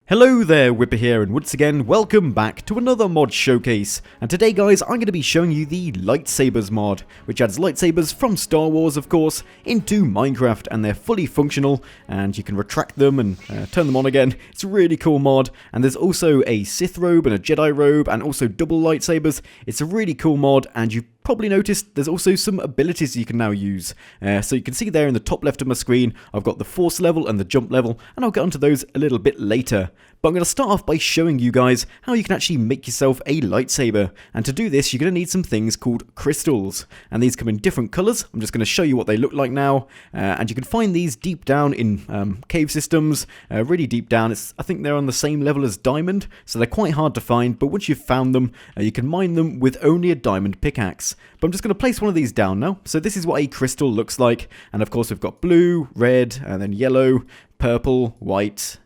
Hello there, Wipper here, and once again, welcome back to another mod showcase. And today guys, I'm going to be showing you the Lightsabers mod, which adds lightsabers from Star Wars, of course, into Minecraft, and they're fully functional, and you can retract them and turn them on again. It's a really cool mod, and there's also a Sith robe and a Jedi robe, and also double lightsabers. It's a really cool mod, and you probably noticed there's also some abilities you can now use. So you can see there in the top left of my screen, I've got the force level and the jump level, and I'll get onto those a little bit later. But I'm going to start off by showing you guys how you can actually make yourself a lightsaber. And to do this, you're going to need some things called crystals. And these come in different colours. I'm just going to show you what they look like now. And you can find these deep down in cave systems, really deep down. I think they're on the same level as diamond, so they're quite hard to find. But once you've found them, you can mine them with only a diamond pickaxe. But I'm just going to place one of these down now. So this is what a crystal looks like. And of course, we've got blue, red, and then yellow, purple, white,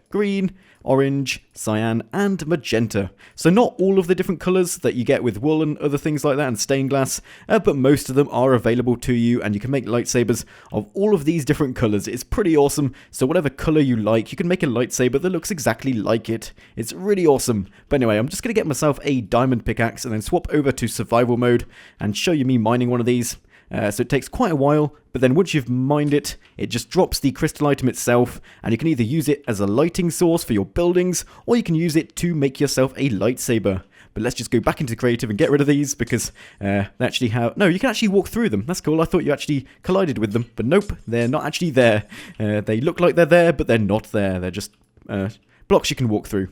green, orange, cyan, and magenta. So not all of the different colours that you get with wool and other things like that and stained glass, but most of them are available to you, and you can make lightsabers of all of these different colours. It's pretty awesome. So whatever colour you like, you can make a lightsaber that looks exactly like it. It's really awesome. But anyway, I'm just going to get myself a diamond pickaxe and then swap over to survival mode and show you me mining one of these. So it takes quite a while, but then once you've mined it, it just drops the crystal item itself, and you can either use it as a lighting source for your buildings, or you can use it to make yourself a lightsaber. But let's just go back into creative and get rid of these, because they actually have... No, you can actually walk through them. That's cool. I thought you actually collided with them, but nope, they're not actually there. They look like they're there, but they're not there. They're just blocks you can walk through.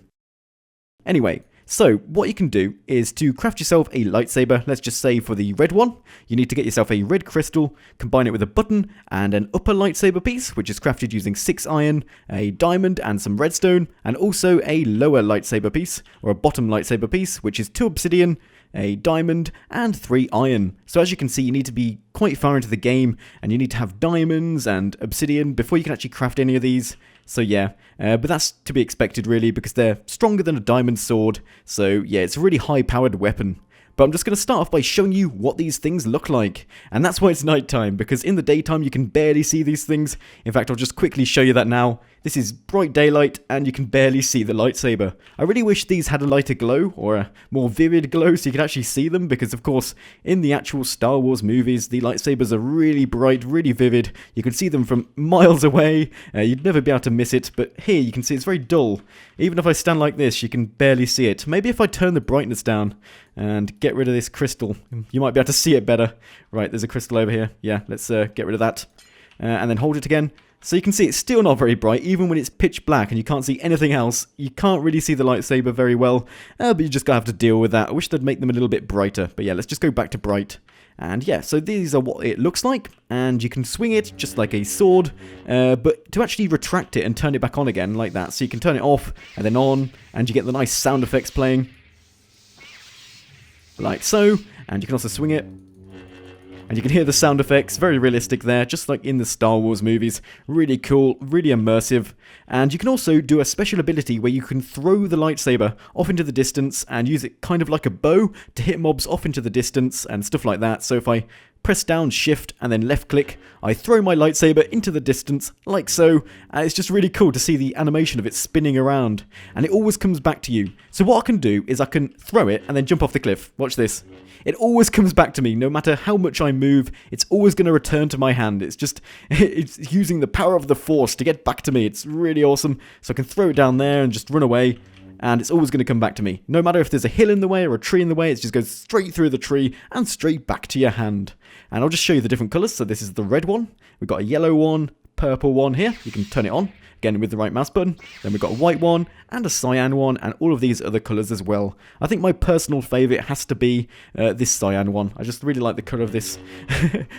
Anyway, so what you can do is to craft yourself a lightsaber. Let's just say for the red one, you need to get yourself a red crystal, combine it with a button and an upper lightsaber piece, which is crafted using 6 iron, a diamond and some redstone, and also a lower lightsaber piece, or a bottom lightsaber piece, which is 2 obsidian, a diamond, and 3 iron. So as you can see, you need to be quite far into the game, and you need to have diamonds and obsidian before you can actually craft any of these. So yeah, but that's to be expected really, because they're stronger than a diamond sword. So yeah, it's a really high-powered weapon. But I'm just going to start off by showing you what these things look like. And that's why it's nighttime, because in the daytime you can barely see these things. In fact, I'll just quickly show you that now. This is bright daylight, and you can barely see the lightsaber. I really wish these had a lighter glow, or a more vivid glow, so you could actually see them, because of course, in the actual Star Wars movies, the lightsabers are really bright, really vivid. You can see them from miles away. You'd never be able to miss it, but here you can see it's very dull. Even if I stand like this, you can barely see it. Maybe if I turn the brightness down and get rid of this crystal, you might be able to see it better. Right, there's a crystal over here. Yeah, let's get rid of that. And then hold it again. So you can see it's still not very bright, even when it's pitch black and you can't see anything else. You can't really see the lightsaber very well, but you just gotta have to deal with that. I wish they'd make them a little bit brighter. But yeah, let's just go back to bright. And yeah, so these are what it looks like, and you can swing it just like a sword, but to actually retract it and turn it back on again like that. So you can turn it off and then on, and you get the nice sound effects playing. Like so, and you can also swing it. And you can hear the sound effects, very realistic there, just like in the Star Wars movies. Really cool, really immersive. And you can also do a special ability where you can throw the lightsaber off into the distance and use it kind of like a bow to hit mobs off into the distance and stuff like that. So if I press down shift and then left click, I throw my lightsaber into the distance like so, and it's just really cool to see the animation of it spinning around, and it always comes back to you. So what I can do is I can throw it and then jump off the cliff. Watch this. It always comes back to me, no matter how much I move, it's always going to return to my hand. It's just, it's using the power of the Force to get back to me. It's really awesome. So I can throw it down there and just run away, and it's always going to come back to me. No matter if there's a hill in the way or a tree in the way, it just goes straight through the tree and straight back to your hand. And I'll just show you the different colours. So this is the red one. We've got a yellow one, purple one here. You can turn it on, again with the right mouse button. Then we've got a white one and a cyan one, and all of these other colours as well. I think my personal favourite has to be this cyan one. I just really like the colour of this.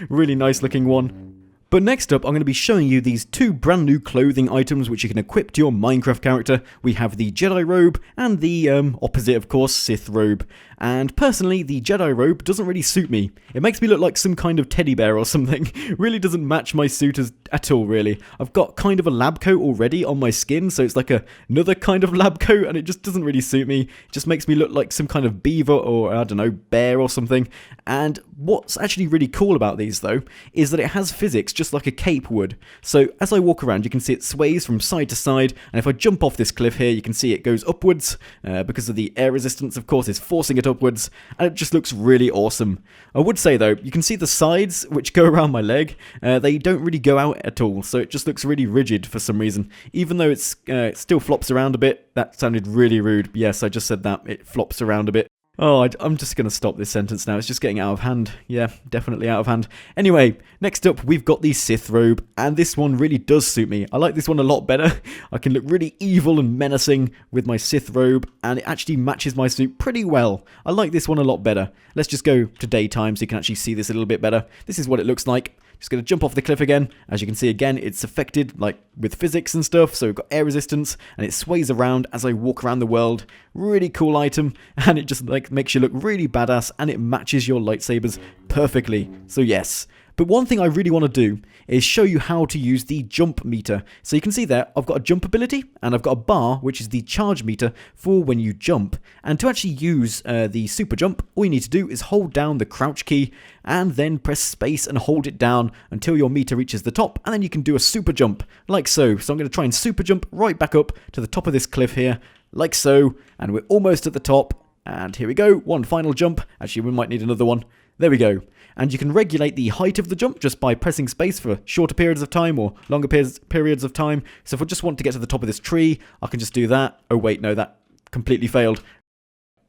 Really nice looking one. But next up, I'm going to be showing you these 2 brand new clothing items which you can equip to your Minecraft character. We have the Jedi robe and the opposite, of course, Sith robe. and personally, the Jedi robe doesn't really suit me. It makes me look like some kind of teddy bear or something. Really doesn't match my suit at all, really. I've got kind of a lab coat already on my skin, so it's like another kind of lab coat, and it just doesn't really suit me. It just makes me look like some kind of beaver or, I don't know, bear or something. And what's actually really cool about these, though, is that it has physics just like a cape would. So as I walk around, you can see it sways from side to side, and if I jump off this cliff here, you can see it goes upwards, because of the air resistance, of course, is forcing it upwards, and it just looks really awesome. I would say, though, you can see the sides, which go around my leg, they don't really go out at all, so it just looks really rigid for some reason. Even though it still flops around a bit. That sounded really rude. Yes, I just said that. It flops around a bit. Oh, I'm just going to stop this sentence now. It's just getting out of hand. Yeah, definitely out of hand. Anyway, next up, we've got the Sith robe, and this one really does suit me. I like this one a lot better. I can look really evil and menacing with my Sith robe, and it actually matches my suit pretty well. I like this one a lot better. Let's just go to daytime so you can actually see this a little bit better. This is what it looks like. Just going to jump off the cliff again. As you can see again, it's affected like with physics and stuff, so we've got air resistance, and it sways around as I walk around the world. Really cool item, and it just like makes you look really badass, and it matches your lightsabers perfectly. So yes. But one thing I really want to do is show you how to use the jump meter. So you can see there, I've got a jump ability, and I've got a bar, which is the charge meter for when you jump. And to actually use the super jump, all you need to do is hold down the crouch key, and then press space and hold it down until your meter reaches the top, and then you can do a super jump, like so. So I'm going to try and super jump right back up to the top of this cliff here, like so, and we're almost at the top. And here we go, one final jump. Actually, we might need another one. There we go. And you can regulate the height of the jump just by pressing space for shorter periods of time or longer periods of time. So if I just want to get to the top of this tree, I can just do that. Oh wait, no, that completely failed.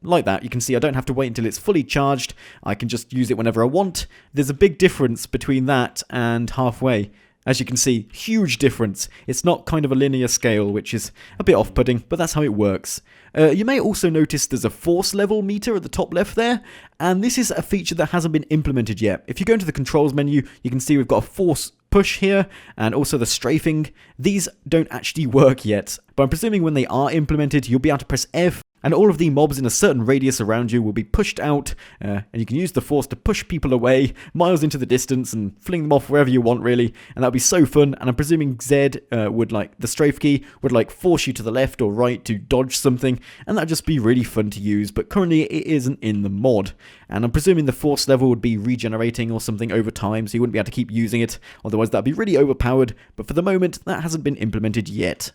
Like that, you can see I don't have to wait until it's fully charged. I can just use it whenever I want. There's a big difference between that and halfway. As you can see, huge difference. It's not kind of a linear scale, which is a bit off-putting, but that's how it works. You may also notice there's a force level meter at the top left there, and this is a feature that hasn't been implemented yet. If you go into the controls menu, you can see we've got a force push here, and also the strafing. These don't actually work yet, but I'm presuming when they are implemented, you'll be able to press F, and all of the mobs in a certain radius around you will be pushed out, and you can use the force to push people away, miles into the distance, and fling them off wherever you want, really, and that'll be so fun. And I'm presuming Z would, like, the strafe key would, like, force you to the left or right to dodge something, and that'd just be really fun to use, but currently it isn't in the mod. And I'm presuming the force level would be regenerating or something over time, so you wouldn't be able to keep using it, otherwise that'd be really overpowered, but for the moment, that hasn't been implemented yet.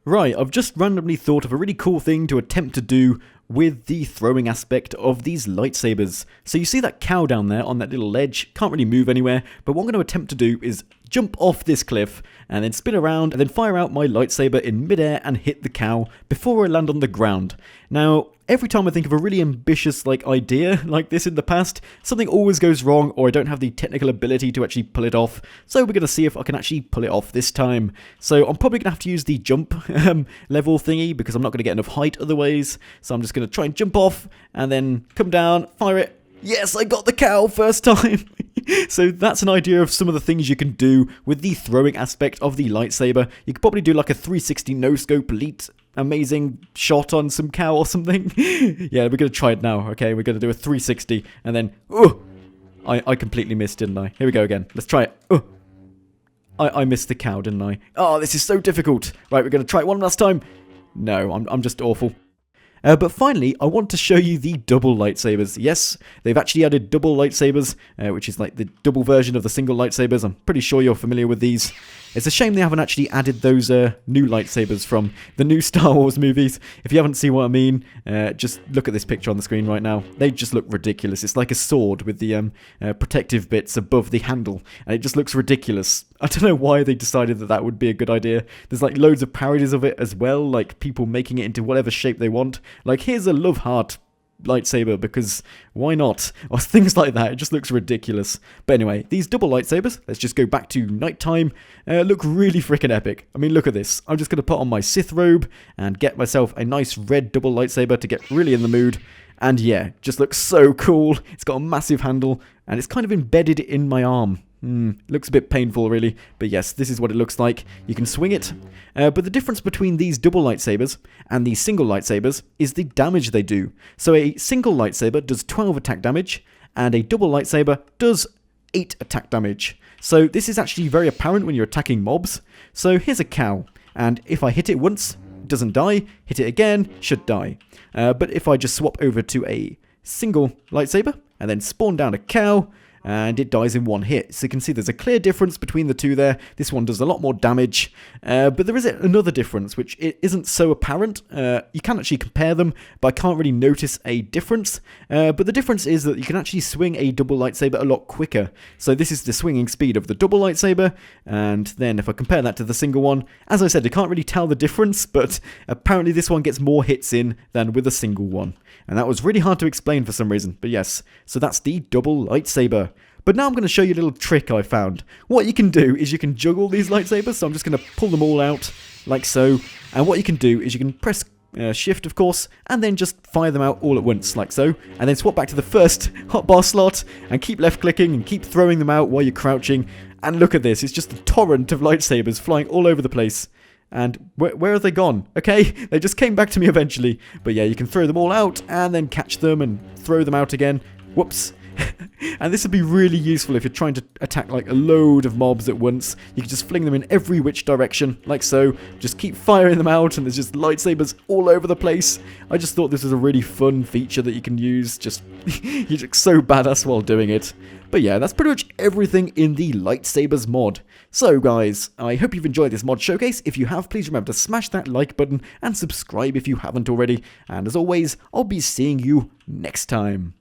Right, I've just randomly thought of a really cool thing to attempt to do with the throwing aspect of these lightsabers. So you see that cow down there on that little ledge, can't really move anywhere, but what I'm going to attempt to do is jump off this cliff and then spin around and then fire out my lightsaber in midair and hit the cow before I land on the ground. Now, every time I think of a really ambitious idea like this in the past, something always goes wrong or I don't have the technical ability to actually pull it off. So we're going to see if I can actually pull it off this time. So I'm probably going to have to use the jump level thingy because I'm not going to get enough height otherwise. So I'm just going to try and jump off and then come down, fire it. Yes, I got the cow first time. So that's an idea of some of the things you can do with the throwing aspect of the lightsaber. You could probably do like a 360 no-scope elite amazing shot on some cow or something. Yeah, we're going to try it now. Okay, we're going to do a 360 and then... I completely missed, didn't I? Here we go again. Let's try it. I missed the cow, didn't I? Oh, this is so difficult. Right, we're going to try it one last time. No, I'm just awful. But finally, I want to show you the double lightsabers. Yes, they've actually added double lightsabers, which is like the double version of the single lightsabers. I'm pretty sure you're familiar with these. It's a shame they haven't actually added those new lightsabers from the new Star Wars movies. If you haven't seen what I mean, just look at this picture on the screen right now. They just look ridiculous. It's like a sword with the protective bits above the handle, and it just looks ridiculous. I don't know why they decided that that would be a good idea. There's like loads of parodies of it as well, like people making it into whatever shape they want. Like, here's a love heart lightsaber because why not? Or things like that. It just looks ridiculous. But anyway, these double lightsabers, let's just go back to nighttime, look really freaking epic. I mean, look at this. I'm just going to put on my Sith robe and get myself a nice red double lightsaber to get really in the mood. And yeah, just looks so cool. It's got a massive handle, and it's kind of embedded in my arm. Looks a bit painful, really. But yes, this is what it looks like. You can swing it. But the difference between these double lightsabers and these single lightsabers is the damage they do. So a single lightsaber does 12 attack damage, and a double lightsaber does 8 attack damage. So this is actually very apparent when you're attacking mobs. So here's a cow, and if I hit it once, it doesn't die. Hit it again, should die. But if I just swap over to a single lightsaber, and then spawn down a cow, and it dies in one hit. So you can see there's a clear difference between the two there. This one does a lot more damage, but there is another difference, which it isn't so apparent. You can actually compare them, but I can't really notice a difference. But the difference is that you can actually swing a double lightsaber a lot quicker. So this is the swinging speed of the double lightsaber, and then if I compare that to the single one, as I said, I can't really tell the difference, but apparently this one gets more hits in than with a single one. And that was really hard to explain for some reason, but yes, so that's the double lightsaber. But now I'm going to show you a little trick I found. What you can do is you can juggle these lightsabers, so I'm just going to pull them all out, like so. And what you can do is you can press shift, of course, and then just fire them out all at once, like so. And then swap back to the first hotbar slot, and keep left clicking, and keep throwing them out while you're crouching. And look at this, it's just a torrent of lightsabers flying all over the place. And where have they gone? Okay, they just came back to me eventually. But yeah, you can throw them all out and then catch them and throw them out again. Whoops. And this would be really useful if you're trying to attack like a load of mobs at once. You can just fling them in every which direction, like so. Just keep firing them out, and there's just lightsabers all over the place. I just thought this was a really fun feature that you can use. Just, you look so badass while doing it. But yeah, that's pretty much everything in the Lightsabers mod. So guys, I hope you've enjoyed this mod showcase. If you have, please remember to smash that like button and subscribe if you haven't already. And as always, I'll be seeing you next time.